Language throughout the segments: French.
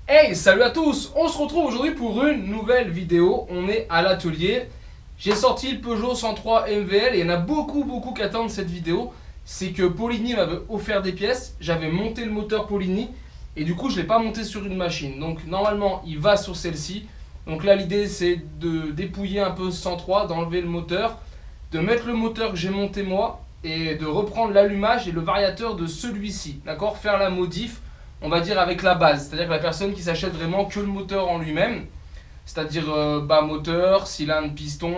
Hey, salut à tous! On se retrouve aujourd'hui pour une nouvelle vidéo. On est à l'atelier. J'ai sorti le Peugeot 103 MVL et il y en a beaucoup qui attendent cette vidéo. C'est que Polini m'avait offert des pièces. J'avais monté le moteur Polini et du coup je ne l'ai pas monté sur une machine. Donc normalement il va sur celle-ci. Donc là l'idée c'est de dépouiller un peu ce 103, d'enlever le moteur, de mettre le moteur que j'ai monté moi et de reprendre l'allumage et le variateur de celui-ci. D'accord? Faire la modif, on va dire avec la base. C'est-à-dire que la personne qui s'achète vraiment que le moteur en lui-même, c'est-à-dire bas moteur, cylindre, piston,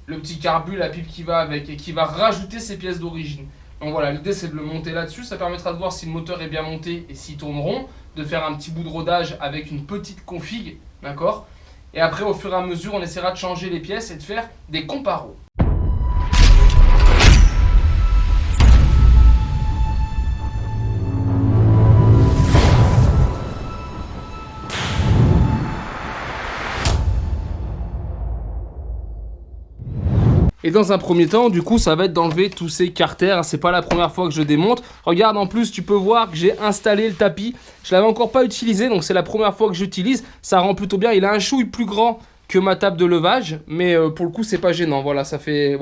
le petit carbu, la pipe qui va avec et qui va rajouter ses pièces d'origine. Donc voilà, l'idée c'est de le monter là-dessus, ça permettra de voir si le moteur est bien monté et s'il tourne rond, de faire un petit bout de rodage avec une petite config, d'accord? Et après au fur et à mesure on essaiera de changer les pièces et de faire des comparos. Et dans un premier temps, du coup, ça va être d'enlever tous ces carters. C'est pas la première fois que je démonte. Regarde, en plus, tu peux voir que j'ai installé le tapis. Je l'avais encore pas utilisé, donc c'est la première fois que j'utilise. Ça rend plutôt bien. Il a un chouille plus grand que ma table de levage, mais pour le coup, c'est pas gênant. Voilà, ça fait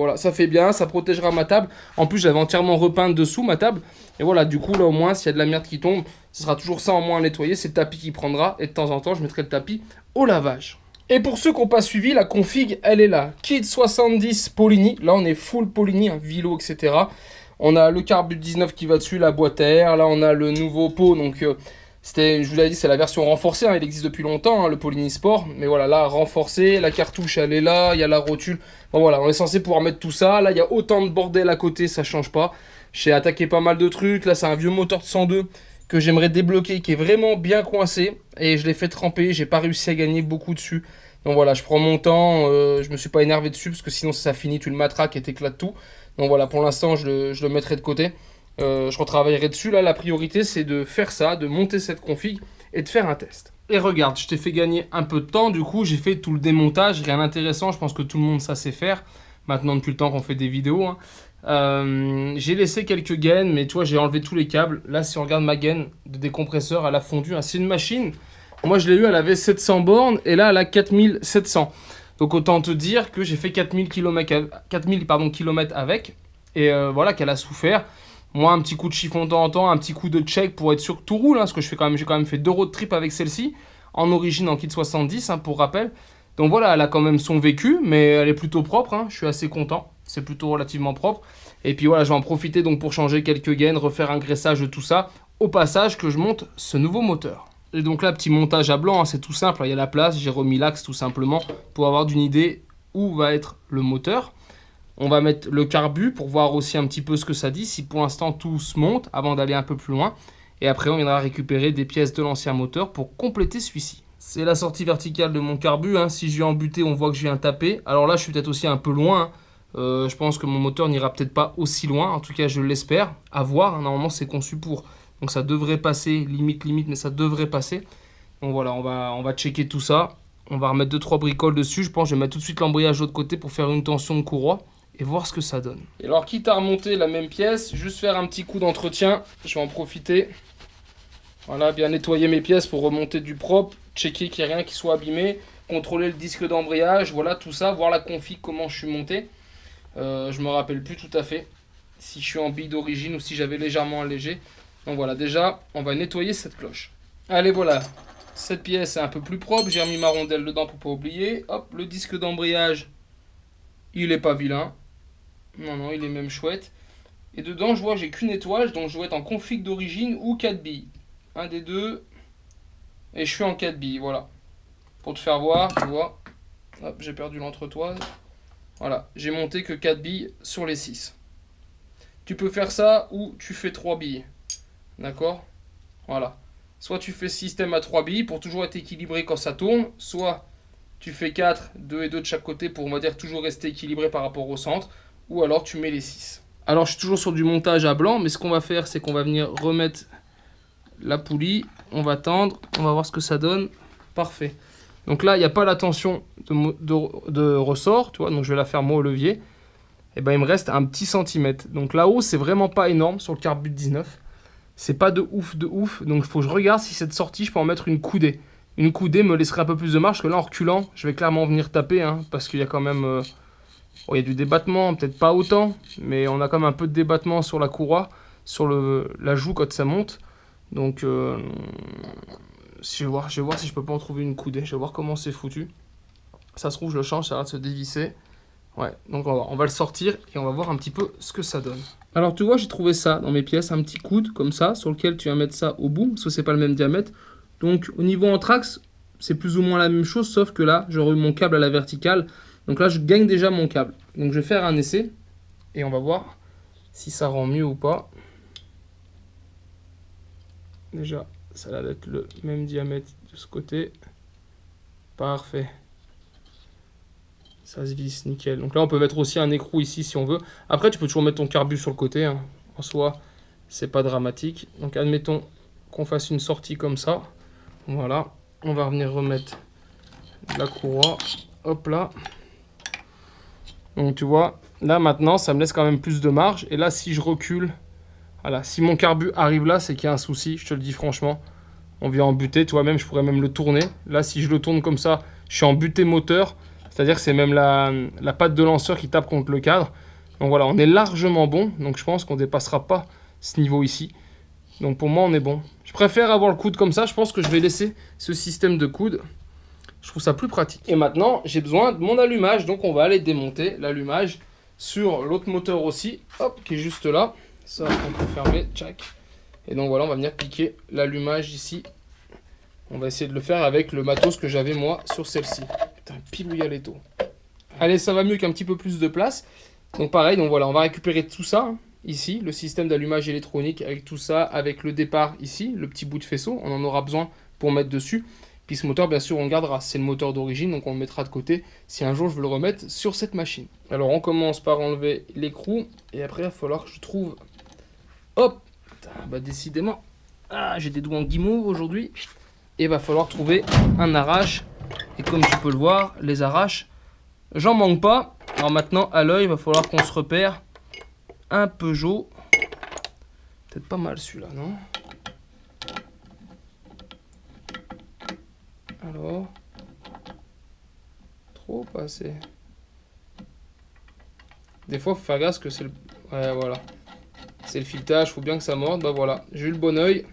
bien. Ça protégera ma table. En plus, j'avais entièrement repeint dessous ma table. Et voilà, du coup, là, au moins, s'il y a de la merde qui tombe, ce sera toujours ça en moins à nettoyer. C'est le tapis qui prendra. Et de temps en temps, je mettrai le tapis au lavage. Et pour ceux qui n'ont pas suivi, la config, elle est là. Kit 70 Polini. Là, on est full Polini, hein, Vilo, etc. On a le Carbut 19 qui va dessus, la boîte à air. Là, on a le nouveau pot. Donc, je vous l'ai dit, c'est la version renforcée. Hein, il existe depuis longtemps, hein, le Polini Sport. Mais voilà, là, renforcé. La cartouche, elle est là. Il y a la rotule. Bon, voilà, on est censé pouvoir mettre tout ça. Là, il y a autant de bordel à côté, ça change pas. J'ai attaqué pas mal de trucs. Là, c'est un vieux moteur de 102 que j'aimerais débloquer, qui est vraiment bien coincé. Et je l'ai fait tremper. J'ai pas réussi à gagner beaucoup dessus. Donc voilà, je prends mon temps, je me suis pas énervé dessus parce que sinon ça finit, tu le matraques et t'éclates tout. Donc voilà, pour l'instant je le mettrai de côté. Je retravaillerai dessus. Là, la priorité c'est de faire ça, de monter cette config et de faire un test. Et regarde, je t'ai fait gagner un peu de temps, du coup j'ai fait tout le démontage, rien d'intéressant, je pense que tout le monde ça sait faire. Maintenant depuis le temps qu'on fait des vidéos. Hein. J'ai laissé quelques gaines, mais tu vois j'ai enlevé tous les câbles. Là si on regarde ma gaine de décompresseur, elle a fondu. Hein. C'est une machine. Moi, je l'ai eu, elle avait 700 bornes et là, elle a 4700. Donc, autant te dire que j'ai fait 4000 km avec. Et voilà, qu'elle a souffert. Moi, un petit coup de chiffon de temps en temps, un petit coup de check pour être sûr que tout roule. Hein, parce que j'ai quand même fait 2 road trips avec celle-ci. En origine, en kit 70, hein, pour rappel. Donc voilà, elle a quand même son vécu, mais elle est plutôt propre. Hein, je suis assez content. C'est plutôt relativement propre. Et puis voilà, je vais en profiter donc pour changer quelques gaines, refaire un graissage de tout ça. Au passage que je monte ce nouveau moteur. Et donc là, petit montage à blanc, hein, c'est tout simple, il y a la place, j'ai remis l'axe tout simplement pour avoir une idée où va être le moteur. On va mettre le carbu pour voir aussi un petit peu ce que ça dit, si pour l'instant tout se monte avant d'aller un peu plus loin. Et après, on viendra récupérer des pièces de l'ancien moteur pour compléter celui-ci. C'est la sortie verticale de mon carbu, hein. Si je viens en butée, on voit que je viens taper. Alors là, je suis peut-être aussi un peu loin. Je pense que mon moteur n'ira peut-être pas aussi loin, en tout cas je l'espère. À voir, hein. Normalement c'est conçu pour. Donc ça devrait passer, limite, mais ça devrait passer. Donc voilà, on va checker tout ça. On va remettre 2-3 bricoles dessus. Je pense que je vais mettre tout de suite l'embrayage de l'autre côté pour faire une tension de courroie et voir ce que ça donne. Et alors, quitte à remonter la même pièce, juste faire un petit coup d'entretien. Je vais en profiter. Voilà, bien nettoyer mes pièces pour remonter du propre. Checker qu'il n'y a rien qui soit abîmé. Contrôler le disque d'embrayage. Voilà, tout ça. Voir la config, comment je suis monté. Je me rappelle plus tout à fait si je suis en bille d'origine ou si j'avais légèrement allégé. Donc voilà, déjà, on va nettoyer cette cloche. Allez, voilà. Cette pièce est un peu plus propre. J'ai remis ma rondelle dedans pour pas oublier. Hop, le disque d'embrayage, il est pas vilain. Non, il est même chouette. Et dedans, je vois, j'ai qu'une étoile. Donc, je dois être en config d'origine ou 4 billes. Un des deux. Et je suis en 4 billes, voilà. Pour te faire voir, tu vois. Hop, j'ai perdu l'entretoise. Voilà, j'ai monté que 4 billes sur les 6. Tu peux faire ça ou tu fais 3 billes. D'accord? Voilà. Soit tu fais système à 3 billes pour toujours être équilibré quand ça tourne, soit tu fais 4, 2 et 2 de chaque côté pour, on va dire, toujours rester équilibré par rapport au centre, ou alors tu mets les 6. Alors je suis toujours sur du montage à blanc, mais ce qu'on va faire, c'est qu'on va venir remettre la poulie, on va tendre, on va voir ce que ça donne. Parfait. Donc là, il n'y a pas la tension de ressort, tu vois, donc je vais la faire moi au levier. Et ben il me reste un petit centimètre. Donc là-haut, c'est vraiment pas énorme sur le Carbut 19. C'est pas de ouf, donc il faut que je regarde si cette sortie, je peux en mettre une coudée. Une coudée me laisserait un peu plus de marge, parce que là, en reculant, je vais clairement venir taper, hein, parce qu'il y a quand même... bon, il y a du débattement, peut-être pas autant, mais on a quand même un peu de débattement sur la courroie, sur la joue quand ça monte. Donc, je vais voir si je peux pas en trouver une coudée. Je vais voir comment c'est foutu. Ça se trouve, je le change, ça va se dévisser. Ouais, donc on va le sortir et on va voir un petit peu ce que ça donne. Alors tu vois, j'ai trouvé ça dans mes pièces, un petit coude comme ça, sur lequel tu vas mettre ça au bout, parce que c'est pas le même diamètre. Donc au niveau anthrax, c'est plus ou moins la même chose, sauf que là, j'aurai mon câble à la verticale. Donc là, je gagne déjà mon câble. Donc je vais faire un essai et on va voir si ça rend mieux ou pas. Déjà, ça va être le même diamètre de ce côté. Parfait. Ça se visse, nickel. Donc là, on peut mettre aussi un écrou ici si on veut. Après, tu peux toujours mettre ton carbu sur le côté, hein. En soi, c'est pas dramatique. Donc admettons qu'on fasse une sortie comme ça. Voilà. On va venir remettre la courroie. Hop là. Donc tu vois, là maintenant, ça me laisse quand même plus de marge. Et là, si je recule, voilà, si mon carbu arrive là, c'est qu'il y a un souci, je te le dis franchement. On vient en butée, tu vois, même je pourrais même le tourner. Là, si je le tourne comme ça, je suis en butée moteur. C'est-à-dire que c'est même la patte de lanceur qui tape contre le cadre. Donc voilà, on est largement bon. Donc je pense qu'on ne dépassera pas ce niveau ici. Donc pour moi, on est bon. Je préfère avoir le coude comme ça. Je pense que je vais laisser ce système de coude. Je trouve ça plus pratique. Et maintenant, j'ai besoin de mon allumage. Donc on va aller démonter l'allumage sur l'autre moteur aussi. Hop, qui est juste là. Ça, on peut fermer. Tchac. Et donc voilà, on va venir piquer l'allumage ici. On va essayer de le faire avec le matos que j'avais moi sur celle-ci. Putain, pile où il y a les taux. Allez, ça va mieux qu'un petit peu plus de place. Donc pareil, donc voilà, on va récupérer tout ça, hein, ici, le système d'allumage électronique avec tout ça, avec le départ ici, le petit bout de faisceau, on en aura besoin pour mettre dessus. Puis ce moteur, bien sûr, on le gardera, c'est le moteur d'origine, donc on le mettra de côté si un jour je veux le remettre sur cette machine. Alors on commence par enlever l'écrou, et après il va falloir que je trouve... Hop, putain, bah décidément, j'ai des doigts en guimauve aujourd'hui. Et il va falloir trouver un arrache. Et comme tu peux le voir, les arraches, j'en manque pas. Alors maintenant, à l'œil, il va falloir qu'on se repère un Peugeot. Peut-être pas mal celui-là, non? Alors, trop pas assez. Des fois, il faut faire gaffe que c'est le... Ouais, voilà. C'est le filetage, il faut bien que ça morde. Bah voilà, j'ai eu le bon œil.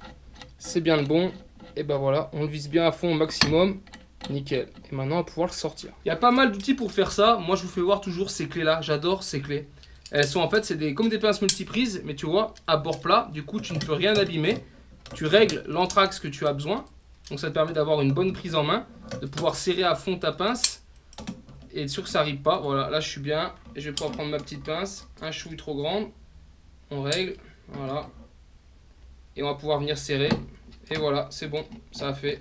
C'est bien le bon. Et ben voilà, on le vise bien à fond au maximum. Nickel. Et maintenant, on va pouvoir le sortir. Il y a pas mal d'outils pour faire ça. Moi, je vous fais voir toujours ces clés-là. J'adore ces clés. Elles sont en fait, c'est comme des pinces multiprises, mais tu vois, à bord plat. Du coup, tu ne peux rien abîmer. Tu règles l'anthrax que tu as besoin. Donc, ça te permet d'avoir une bonne prise en main, de pouvoir serrer à fond ta pince et être sûr que ça n'arrive pas. Voilà, là, je suis bien. Et je vais pouvoir prendre ma petite pince. Un chouille trop grande. On règle. Voilà. Et on va pouvoir venir serrer. Et voilà, c'est bon, ça a fait.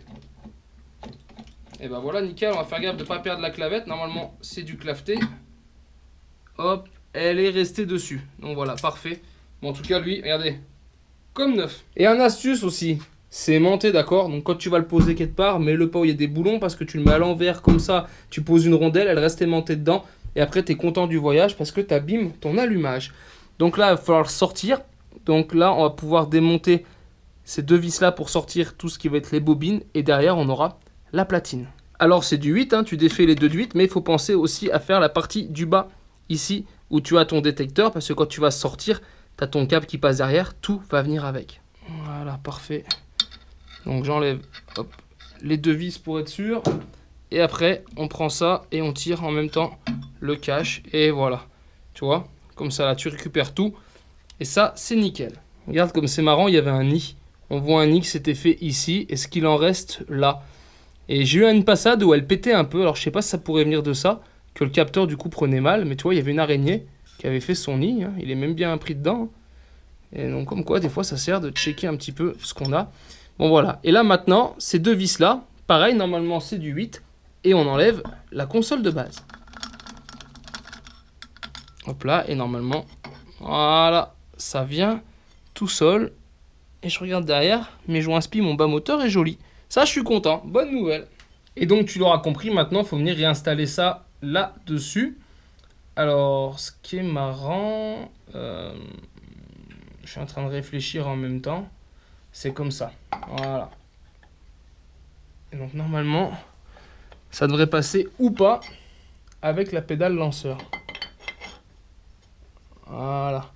Et ben voilà, nickel, on va faire gaffe de ne pas perdre la clavette. Normalement, c'est du claveté. Hop, elle est restée dessus. Donc voilà, parfait. Bon, en tout cas, lui, regardez, comme neuf. Et un astuce aussi, c'est aimanté, d'accord? Donc quand tu vas le poser quelque part, mets-le pas où il y a des boulons parce que tu le mets à l'envers comme ça. Tu poses une rondelle, elle reste aimantée dedans. Et après, tu es content du voyage parce que tu abîmes ton allumage. Donc là, il va falloir le sortir. Donc là, on va pouvoir démonter ces deux vis là pour sortir tout ce qui va être les bobines et derrière on aura la platine. Alors c'est du 8, hein, tu défais les deux de 8, mais il faut penser aussi à faire la partie du bas ici où tu as ton détecteur parce que quand tu vas sortir, tu as ton câble qui passe derrière, tout va venir avec. Voilà, parfait. Donc j'enlève les deux vis pour être sûr et après on prend ça et on tire en même temps le cache et voilà. Tu vois, comme ça là tu récupères tout et ça c'est nickel. Regarde comme c'est marrant, il y avait un nid. On voit un nid qui s'était fait ici, et ce qu'il en reste là. Et j'ai eu une passade où elle pétait un peu, alors je sais pas si ça pourrait venir de ça, que le capteur du coup prenait mal, mais tu vois, il y avait une araignée qui avait fait son nid, hein. Il est même bien pris dedans. Et donc comme quoi, des fois, ça sert de checker un petit peu ce qu'on a. Bon voilà, et là maintenant, ces deux vis là, pareil, normalement c'est du 8, et on enlève la console de base. Hop là, et normalement, voilà, ça vient tout seul. Et je regarde derrière, mes joints spi, mon bas moteur est joli. Ça, je suis content. Bonne nouvelle. Et donc, tu l'auras compris, maintenant, il faut venir réinstaller ça là-dessus. Alors, ce qui est marrant, je suis en train de réfléchir en même temps. C'est comme ça. Voilà. Et donc normalement, ça devrait passer ou pas avec la pédale lanceur. Voilà.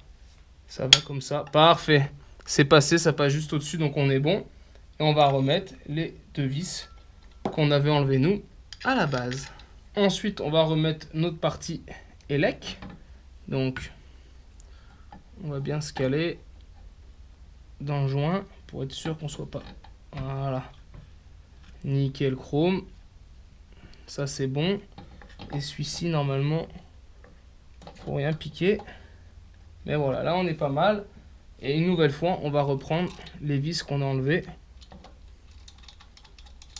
Ça va comme ça. Parfait. C'est passé, ça passe juste au-dessus, donc on est bon. Et on va remettre les 2 vis qu'on avait enlevées nous à la base. Ensuite, on va remettre notre partie élec. Donc, on va bien se caler dans le joint pour être sûr qu'on soit pas... Voilà. Nickel chrome. Ça, c'est bon. Et celui-ci, normalement, faut rien piquer. Mais voilà, là, on est pas mal. Et une nouvelle fois, on va reprendre les vis qu'on a enlevées.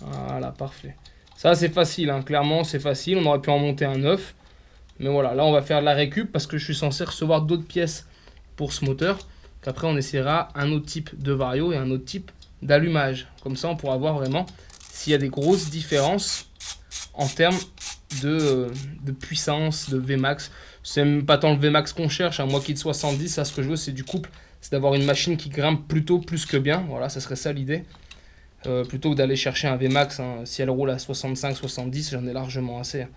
Voilà, parfait. Ça, c'est facile, hein. Clairement, c'est facile. On aurait pu en monter un 9. Mais voilà, là, on va faire de la récup parce que je suis censé recevoir d'autres pièces pour ce moteur. Qu'après, on essaiera un autre type de vario et un autre type d'allumage. Comme ça, on pourra voir vraiment s'il y a des grosses différences en termes de puissance, de Vmax. C'est même pas tant le Vmax qu'on cherche. Moi qui de 70, ça, ce que je veux, c'est du couple. C'est d'avoir une machine qui grimpe plutôt plus que bien. Voilà, ça serait ça l'idée. Plutôt que d'aller chercher un Vmax, hein. Si elle roule à 65-70, j'en ai largement assez. Hein.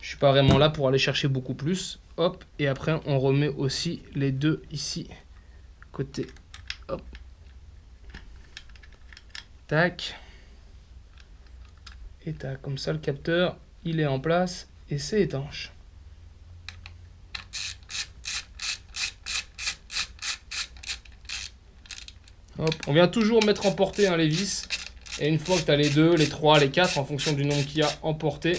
Je suis pas vraiment là pour aller chercher beaucoup plus. Hop, et après on remet aussi les deux ici, côté. Hop. Tac. Et tac, comme ça le capteur, il est en place et c'est étanche. Hop, on vient toujours mettre en portée, hein, les vis. Et une fois que tu as les 2, les 3, les 4, en fonction du nombre qu'il y a en portée,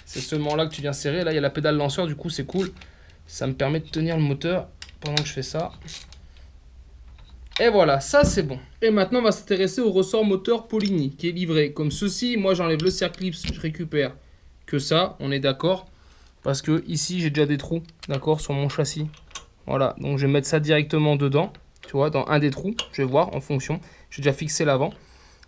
c'est seulement là que tu viens serrer. Là, il y a la pédale lanceur, du coup, c'est cool. Ça me permet de tenir le moteur pendant que je fais ça. Et voilà, ça c'est bon. Et maintenant, on va s'intéresser au ressort moteur Polini qui est livré comme ceci. Moi, j'enlève le Circlips, je récupère que ça, on est d'accord. Parce que ici, j'ai déjà des trous, d'accord, sur mon châssis. Voilà, donc je vais mettre ça directement dedans. Tu vois, dans un des trous, je vais voir en fonction. J'ai déjà fixé l'avant.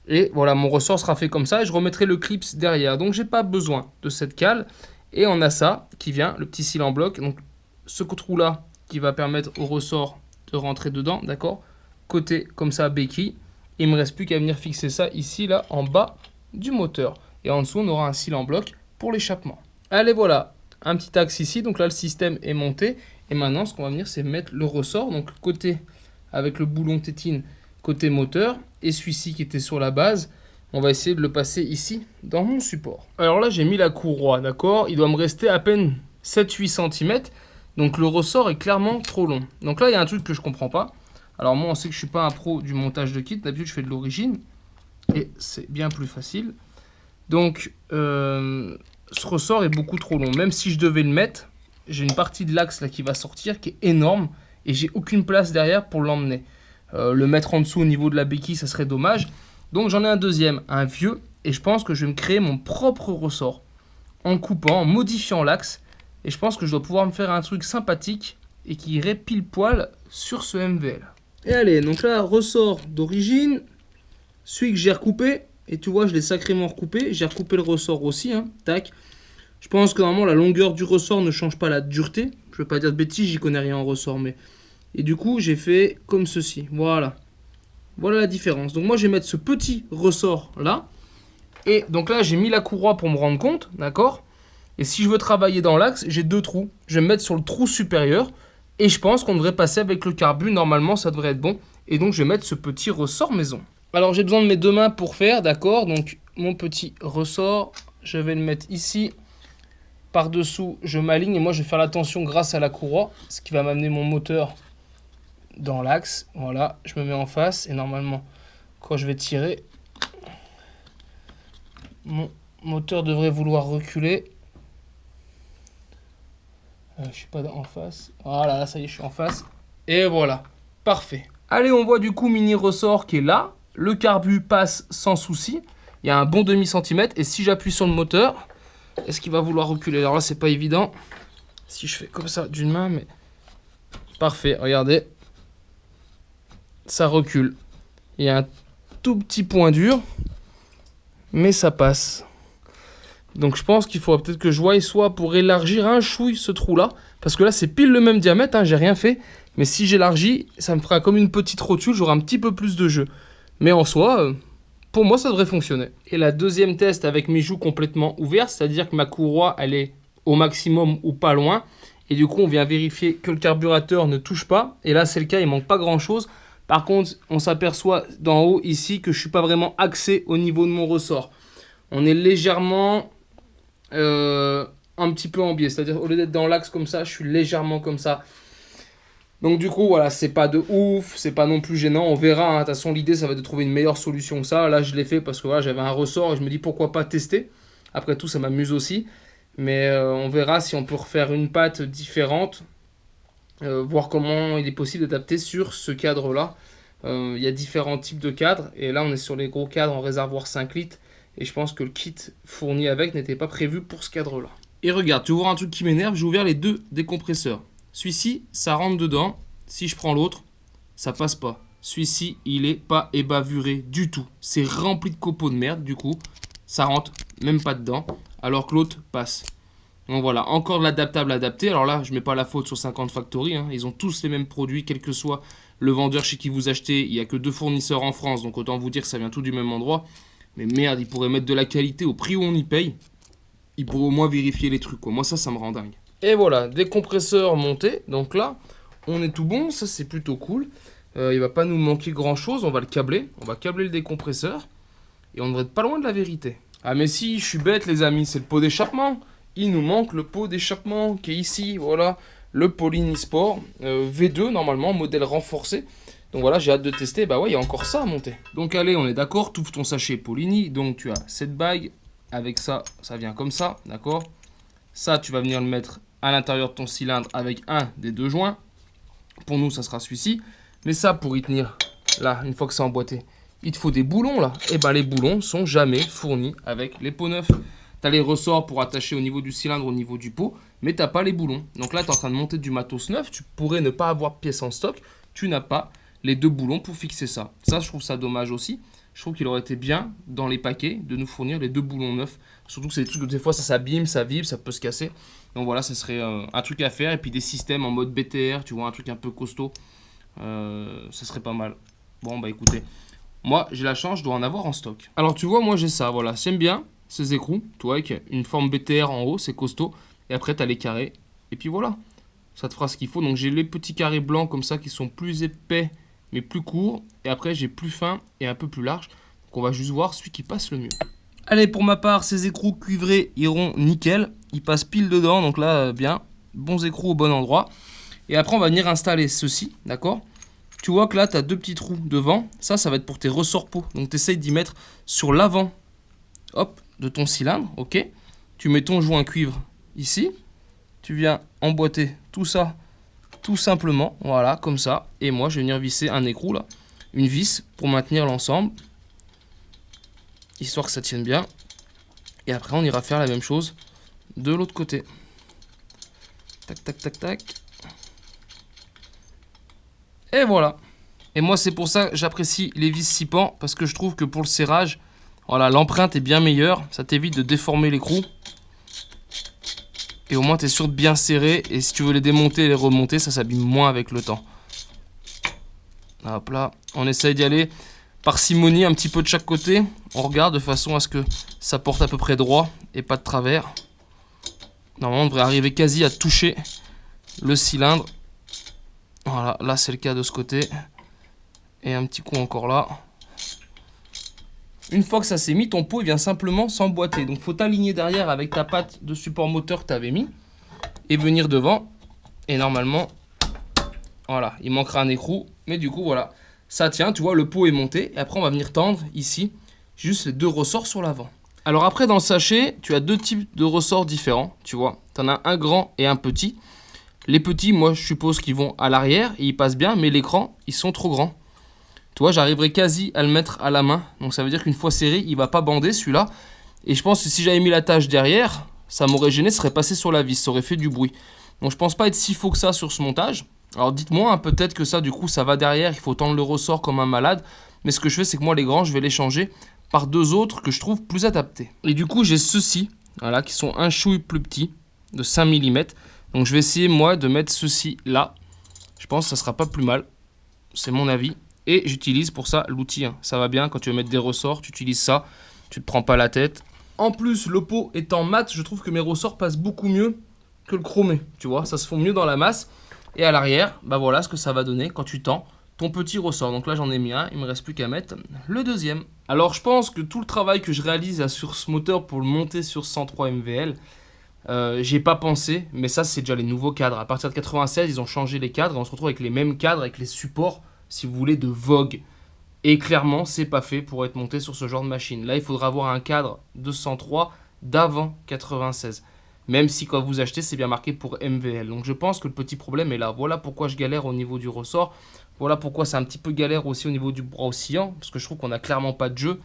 Et voilà, mon ressort sera fait comme ça. Et je remettrai le clips derrière. Donc, j'ai pas besoin de cette cale. Et on a ça qui vient, le petit cil en bloc. Donc, ce trou-là qui va permettre au ressort de rentrer dedans, d'accord. Côté comme ça, béquille. Il ne me reste plus qu'à venir fixer ça ici, là, en bas du moteur. Et en dessous, on aura un cil en bloc pour l'échappement. Allez, voilà. Un petit axe ici. Donc là, le système est monté. Et maintenant, ce qu'on va venir, c'est mettre le ressort. Donc, côté avec le boulon tétine côté moteur et celui-ci qui était sur la base, on va essayer de le passer ici dans mon support. Alors là, j'ai mis la courroie, d'accord. Il doit me rester à peine 7-8 cm, donc le ressort est clairement trop long. Donc là, il y a un truc que je comprends pas. Alors moi, on sait que je suis pas un pro du montage de kit. D'habitude, je fais de l'origine et c'est bien plus facile. Donc, ce ressort est beaucoup trop long. Même si je devais le mettre, j'ai une partie de l'axe là qui va sortir qui est énorme. Et j'ai aucune place derrière pour l'emmener. Le mettre en dessous au niveau de la béquille, ça serait dommage. Donc j'en ai un deuxième, un vieux. Et je pense que je vais me créer mon propre ressort. En coupant, en modifiant l'axe. Et je pense que je dois pouvoir me faire un truc sympathique. Et qui irait pile poil sur ce MVL. Et allez, donc là, ressort d'origine. Celui que j'ai recoupé. Et tu vois, je l'ai sacrément recoupé. J'ai recoupé le ressort aussi. Hein, tac. Je pense que normalement, la longueur du ressort ne change pas la dureté. Je ne veux pas dire de bêtises, j'y connais rien en ressort. Mais... Et du coup, j'ai fait comme ceci. Voilà. Voilà la différence. Donc moi, je vais mettre ce petit ressort là. Et donc là, j'ai mis la courroie pour me rendre compte. D'accord. Et si je veux travailler dans l'axe, j'ai 2 trous. Je vais me mettre sur le trou supérieur. Et je pense qu'on devrait passer avec le carbu. Normalement, ça devrait être bon. Et donc, je vais mettre ce petit ressort maison. Alors, j'ai besoin de mes 2 mains pour faire. D'accord. Donc, mon petit ressort, je vais le mettre ici. Par-dessous, je m'aligne. Et moi, je vais faire la tension grâce à la courroie. Ce qui va m'amener mon moteur dans l'axe. Voilà. Je me mets en face. Et normalement, quand je vais tirer, mon moteur devrait vouloir reculer. Je suis pas en face. Voilà, ça y est, je suis en face. Et voilà, parfait. Allez, on voit du coup mini ressort qui est là. Le carbu passe sans souci. Il y a un bon demi-centimètre. Et si j'appuie sur le moteur, est-ce qu'il va vouloir reculer? Alors là, c'est pas évident. Si je fais comme ça d'une main, mais... Parfait, regardez. Ça recule. Il y a un tout petit point dur. Mais ça passe. Donc je pense qu'il faudra peut-être que je voie soit pour élargir un chouille ce trou-là. Parce que là, c'est pile le même diamètre, hein, j'ai rien fait. Mais si j'élargis, ça me fera comme une petite rotule, j'aurai un petit peu plus de jeu. Mais en soi, pour moi, ça devrait fonctionner. Et la deuxième test avec mes joues complètement ouvertes, c'est-à-dire que ma courroie, elle est au maximum ou pas loin. Et du coup, on vient vérifier que le carburateur ne touche pas. Et là, c'est le cas, il manque pas grand-chose. Par contre, on s'aperçoit d'en haut ici que je ne suis pas vraiment axé au niveau de mon ressort. On est légèrement un petit peu en biais. C'est-à-dire, au lieu d'être dans l'axe comme ça, je suis légèrement comme ça. Donc du coup, voilà, c'est pas de ouf, c'est pas non plus gênant. On verra, hein. De toute façon, l'idée, ça va être de trouver une meilleure solution que ça. Là, je l'ai fait parce que voilà, j'avais un ressort et je me dis pourquoi pas tester. Après tout, ça m'amuse aussi. Mais on verra si on peut refaire une patte différente. Voir comment il est possible d'adapter sur ce cadre-là. Il y a différents types de cadres. Et là, on est sur les gros cadres en réservoir 5 litres. Et je pense que le kit fourni avec n'était pas prévu pour ce cadre-là. Et regarde, tu veux voir un truc qui m'énerve? J'ai ouvert les deux décompresseurs. Celui-ci, ça rentre dedans. Si je prends l'autre, ça passe pas. Celui-ci, il est pas ébavuré du tout. C'est rempli de copeaux de merde, du coup. Ça rentre même pas dedans. Alors que l'autre passe. Donc voilà, encore de l'adaptable adapté. Alors là, je mets pas la faute sur 50 Factory. Hein. Ils ont tous les mêmes produits, quel que soit le vendeur chez qui vous achetez. Il n'y a que 2 fournisseurs en France. Donc autant vous dire que ça vient tout du même endroit. Mais merde, ils pourraient mettre de la qualité au prix où on y paye. Ils pourraient au moins vérifier les trucs, quoi. Moi, ça me rend dingue. Et voilà, décompresseur monté. Donc là, on est tout bon. Ça, c'est plutôt cool. Il va pas nous manquer grand-chose. On va le câbler. On va câbler le décompresseur. Et on devrait être pas loin de la vérité. Ah mais si, je suis bête, les amis. C'est le pot d'échappement. Il nous manque le pot d'échappement qui est ici. Voilà, le Polini Sport. V2, normalement, modèle renforcé. Donc voilà, j'ai hâte de tester. Bah ouais, il y a encore ça à monter. Donc allez, on est d'accord. Tu ouvres ton sachet Polini. Donc tu as cette bague. Avec ça, ça vient comme ça. D'accord? Ça, tu vas venir le mettre à l'intérieur de ton cylindre avec un des 2 joints. Pour nous, ça sera celui-ci. Mais ça, pour y tenir, là, une fois que c'est emboîté, il te faut des boulons, là. Et ben, les boulons sont jamais fournis avec les pots neufs. Tu as les ressorts pour attacher au niveau du cylindre, au niveau du pot, mais tu n'as pas les boulons. Donc là, tu es en train de monter du matos neuf. Tu pourrais ne pas avoir de pièces en stock. Tu n'as pas les 2 boulons pour fixer ça. Ça, je trouve ça dommage aussi. Je trouve qu'il aurait été bien, dans les paquets, de nous fournir les 2 boulons neufs. Surtout que c'est des trucs que des fois, ça s'abîme, ça vibre, ça peut se casser. Donc voilà, ça serait un truc à faire. Et puis des systèmes en mode BTR, tu vois, un truc un peu costaud. Ça serait pas mal. Bon, bah écoutez, moi, j'ai la chance, je dois en avoir en stock. Alors, tu vois, moi, j'ai ça, voilà. J'aime bien ces écrous, tu vois, avec une forme BTR en haut, c'est costaud. Et après, tu as les carrés. Et puis voilà, ça te fera ce qu'il faut. Donc, j'ai les petits carrés blancs comme ça qui sont plus épais, mais plus courts. Et après, j'ai plus fin et un peu plus large. Donc, on va juste voir celui qui passe le mieux. Allez, pour ma part, ces écrous cuivrés iront nickel. Ils passent pile dedans, donc là, bien. Bons écrous au bon endroit. Et après, on va venir installer ceci, d'accord? Tu vois que là, tu as 2 petits trous devant. Ça va être pour tes ressorts pots. Donc, tu essayes d'y mettre sur l'avant, hop, de ton cylindre, ok? Tu mets ton joint cuivre ici. Tu viens emboîter tout ça, tout simplement, voilà, comme ça. Et moi, je vais venir visser un écrou, là. Une vis pour maintenir l'ensemble. Histoire que ça tienne bien. Et après, on ira faire la même chose de l'autre côté. Tac, tac, tac, tac. Et voilà. Et moi, c'est pour ça que j'apprécie les vis 6 pans. Parce que je trouve que pour le serrage, voilà, l'empreinte est bien meilleure. Ça t'évite de déformer l'écrou. Et au moins, tu es sûr de bien serrer. Et si tu veux les démonter et les remonter, ça s'abîme moins avec le temps. Hop là. On essaye d'y aller parcimonie, un petit peu de chaque côté. On regarde de façon à ce que ça porte à peu près droit et pas de travers. Normalement, on devrait arriver quasi à toucher le cylindre. Voilà, là c'est le cas de ce côté. Et un petit coup encore là. Une fois que ça s'est mis, ton pot il vient simplement s'emboîter. Donc faut t'aligner derrière avec ta patte de support moteur que tu avais mis. Et venir devant. Et normalement, voilà, il manquera un écrou. Mais du coup, voilà, ça tient. Tu vois, le pot est monté. Et après, on va venir tendre ici, juste les 2 ressorts sur l'avant. Alors après, dans le sachet, tu as 2 types de ressorts différents. Tu vois, tu en as un grand et un petit. Les petits, moi, je suppose qu'ils vont à l'arrière et ils passent bien. Mais l'écran, ils sont trop grands. Tu vois, j'arriverai quasi à le mettre à la main. Donc ça veut dire qu'une fois serré, il ne va pas bander celui-là. Et je pense que si j'avais mis la tâche derrière, ça m'aurait gêné, ça serait passé sur la vis, ça aurait fait du bruit. Donc je pense pas être si faux que ça sur ce montage. Alors dites-moi, hein, peut-être que ça, du coup, ça va derrière, il faut tendre le ressort comme un malade. Mais ce que je fais, c'est que moi, les grands, je vais les changer par 2 autres que je trouve plus adaptés. Et du coup, j'ai ceux-ci, voilà, qui sont un chouille plus petits, de 5 mm. Donc je vais essayer, moi, de mettre ceux-ci là. Je pense que ça sera pas plus mal. C'est mon avis. Et j'utilise pour ça l'outil, hein. Ça va bien, quand tu veux mettre des ressorts, tu utilises ça. Tu te prends pas la tête. En plus, le pot étant mat, je trouve que mes ressorts passent beaucoup mieux que le chromé. Tu vois, ça se fond mieux dans la masse. Et à l'arrière, bah voilà ce que ça va donner quand tu tends ton petit ressort. Donc là, j'en ai mis un. Il me reste plus qu'à mettre le deuxième. Alors, je pense que tout le travail que je réalise là, sur ce moteur pour le monter sur 103 MVL, j'y ai pas pensé. Mais ça, c'est déjà les nouveaux cadres. À partir de 96, ils ont changé les cadres. Et on se retrouve avec les mêmes cadres, avec les supports, si vous voulez, de Vogue. Et clairement, c'est pas fait pour être monté sur ce genre de machine. Là, il faudra avoir un cadre de 103 d'avant 96. Même si quand vous achetez, c'est bien marqué pour MVL. Donc je pense que le petit problème est là. Voilà pourquoi je galère au niveau du ressort. Voilà pourquoi c'est un petit peu galère aussi au niveau du bras oscillant. Parce que je trouve qu'on n'a clairement pas de jeu.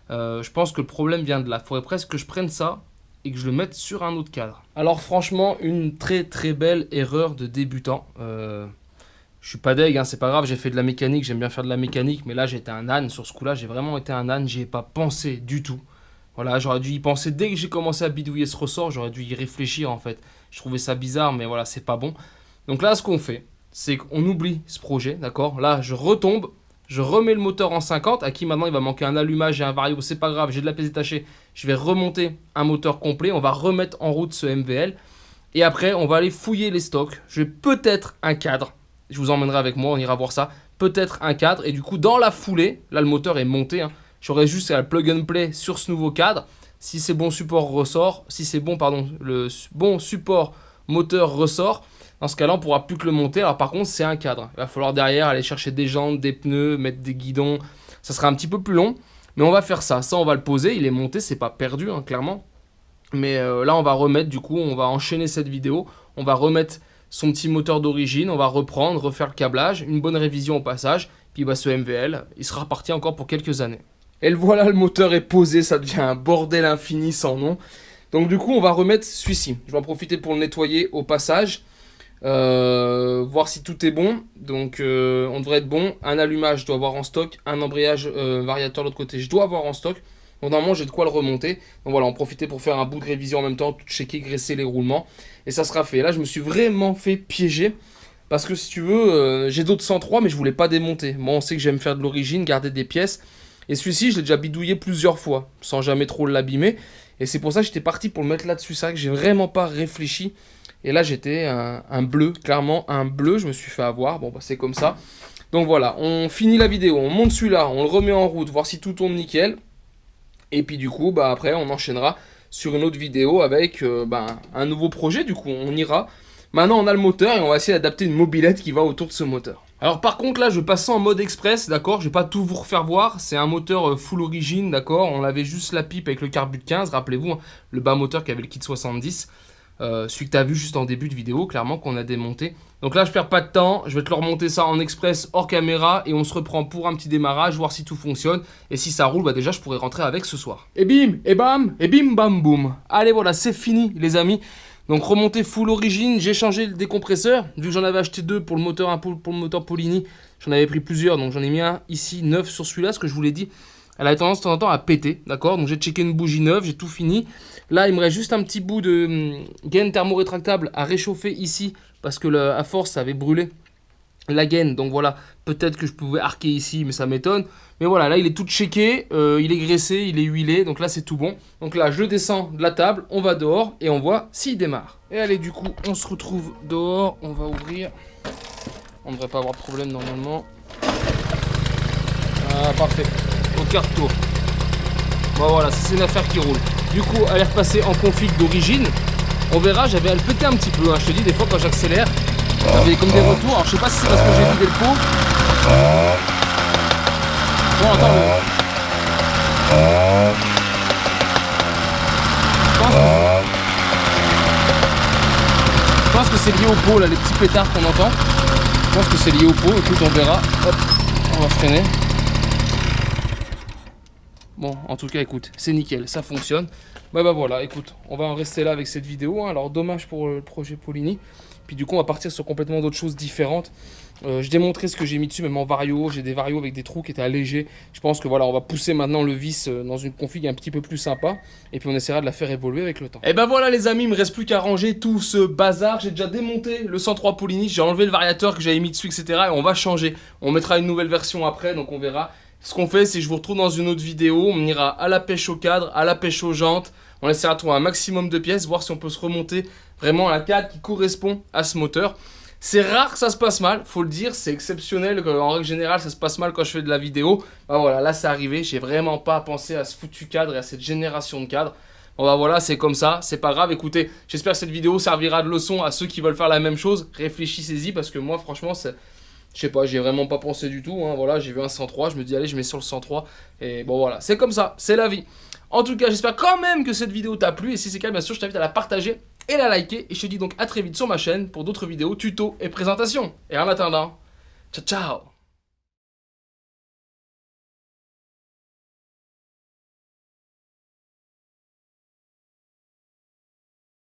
Je pense que le problème vient de là. Il faudrait presque que je prenne ça et que je le mette sur un autre cadre. Alors franchement, une très très belle erreur de débutant. Je suis pas deg, hein, c'est pas grave, j'ai fait de la mécanique, j'aime bien faire de la mécanique, mais là j'étais un âne sur ce coup-là, j'ai vraiment été un âne, j'y ai pas pensé du tout. Voilà, j'aurais dû y penser dès que j'ai commencé à bidouiller ce ressort, j'aurais dû y réfléchir en fait. Je trouvais ça bizarre, mais voilà, c'est pas bon. Donc là, ce qu'on fait, c'est qu'on oublie ce projet, d'accord? Là, je retombe, je remets le moteur en 50, à qui maintenant il va manquer un allumage et un vario, c'est pas grave, j'ai de la pièce détachée. Je vais remonter un moteur complet, on va remettre en route ce MVL. Et après, on va aller fouiller les stocks. Je vais peut-être un cadre. Je vous emmènerai avec moi, on ira voir ça. Peut-être un cadre. Et du coup, dans la foulée, là, le moteur est monté. Hein. J'aurai juste à plug and play sur ce nouveau cadre. Si c'est bon support ressort, si c'est bon, pardon, le bon support moteur ressort, dans ce cas-là, on ne pourra plus que le monter. Alors par contre, c'est un cadre. Il va falloir derrière aller chercher des jantes, des pneus, mettre des guidons. Ça sera un petit peu plus long. Mais on va faire ça. Ça, on va le poser. Il est monté, c'est pas perdu, hein, clairement. Mais là, on va remettre, du coup, on va enchaîner cette vidéo. On va remettre son petit moteur d'origine, on va reprendre, refaire le câblage, une bonne révision au passage, puis bah, ce MVL, il sera reparti encore pour quelques années. Et le voilà, le moteur est posé, ça devient un bordel infini sans nom. Donc du coup, on va remettre celui-ci. Je vais en profiter pour le nettoyer au passage, voir si tout est bon. Donc on devrait être bon. Un allumage, je dois avoir en stock. Un embrayage variateur de l'autre côté, je dois avoir en stock. Donc normalement j'ai de quoi le remonter. Donc voilà, on profitait pour faire un bout de révision en même temps, tout checker, graisser les roulements. Et ça sera fait. Et là je me suis vraiment fait piéger. Parce que si tu veux, j'ai d'autres 103 mais je voulais pas démonter. Moi on sait que j'aime faire de l'origine, garder des pièces. Et celui-ci je l'ai déjà bidouillé plusieurs fois, sans jamais trop l'abîmer. Et c'est pour ça que j'étais parti pour le mettre là-dessus. C'est vrai que j'ai vraiment pas réfléchi. Et là j'étais un bleu, clairement un bleu, je me suis fait avoir. Bon bah c'est comme ça. Donc voilà, on finit la vidéo, on monte celui-là, on le remet en route, voir si tout tourne nickel. Et puis du coup, bah après, on enchaînera sur une autre vidéo avec un nouveau projet. Du coup, on ira. Maintenant, on a le moteur et on va essayer d'adapter une mobilette qui va autour de ce moteur. Alors par contre, là, je vais passer en mode express, d'accord? Je vais pas tout vous refaire voir. C'est un moteur full origine, d'accord? On avait juste la pipe avec le carbu de 15. Rappelez-vous, hein, le bas moteur qui avait le kit 70. Celui que tu as vu juste en début de vidéo, clairement, qu'on a démonté. Donc là, je perds pas de temps. Je vais te le remonter ça en express hors caméra et on se reprend pour un petit démarrage, voir si tout fonctionne. Et si ça roule, bah déjà, je pourrais rentrer avec ce soir. Et bim, et bam, et bim, bam, boum. Allez, voilà, c'est fini, les amis. Donc remonter full origine, j'ai changé le décompresseur. Vu que j'en avais acheté deux pour le moteur, pour le moteur Polini, j'en avais pris plusieurs. Donc j'en ai mis un ici, neuf sur celui-là, ce que je vous l'ai dit. Elle a tendance de temps en temps à péter, d'accord? Donc j'ai checké une bougie neuve, j'ai tout fini. Là, il me reste juste un petit bout de gaine thermorétractable à réchauffer ici, parce que à force, ça avait brûlé la gaine. Donc voilà, peut-être que je pouvais arquer ici, mais ça m'étonne. Mais voilà, là, il est tout checké, il est graissé, il est huilé, donc là, c'est tout bon. Donc là, je descends de la table, on va dehors et on voit s'il démarre. Et allez, du coup, on se retrouve dehors, on va ouvrir. On ne devrait pas avoir de problème normalement. Ah, parfait. Au quart de tour. Bon voilà, c'est une affaire qui roule. Du coup, elle est repassée en config d'origine. On verra, j'avais à le péter un petit peu. Hein. Je te dis, des fois quand j'accélère, j'avais comme des retours. Alors je sais pas si c'est parce que j'ai vidé le pot. Bon, attends. Je pense que c'est lié au pot, là, les petits pétards qu'on entend. Je pense que c'est lié au pot. Écoute, on verra. Hop, on va freiner. Bon, en tout cas, écoute, c'est nickel, ça fonctionne. Bah voilà, écoute, on va en rester là avec cette vidéo. Hein. Alors, dommage pour le projet Polini. Puis du coup, on va partir sur complètement d'autres choses différentes. Je démontrais ce que j'ai mis dessus, même en vario. J'ai des varios avec des trous qui étaient allégés. Je pense que voilà, on va pousser maintenant le vis dans une config un petit peu plus sympa. Et puis on essaiera de la faire évoluer avec le temps. Et ben voilà les amis, il me reste plus qu'à ranger tout ce bazar. J'ai déjà démonté le 103 Polynix, j'ai enlevé le variateur que j'avais mis dessus, etc. Et on va changer. On mettra une nouvelle version après, donc on verra. Ce qu'on fait, c'est que je vous retrouve dans une autre vidéo. On ira à la pêche au cadre, à la pêche aux jantes. On essaiera de trouver un maximum de pièces, voir si on peut se remonter vraiment à la cadre qui correspond à ce moteur. C'est rare que ça se passe mal, faut le dire, c'est exceptionnel, en règle générale ça se passe mal quand je fais de la vidéo. Bah voilà, là c'est arrivé, j'ai vraiment pas pensé à ce foutu cadre et à cette génération de cadres. Bon bah voilà, c'est comme ça, c'est pas grave, écoutez, j'espère que cette vidéo servira de leçon à ceux qui veulent faire la même chose. Réfléchissez-y parce que moi franchement, je sais pas, j'ai vraiment pas pensé du tout, hein. Voilà, j'ai vu un 103, je me dis allez je mets sur le 103 et bon voilà, c'est comme ça, c'est la vie. En tout cas, j'espère quand même que cette vidéo t'a plu et si c'est le cas, bien sûr, je t'invite à la partager et la liker. Et je te dis donc à très vite sur ma chaîne pour d'autres vidéos, tutos et présentations. Et en attendant, ciao ciao.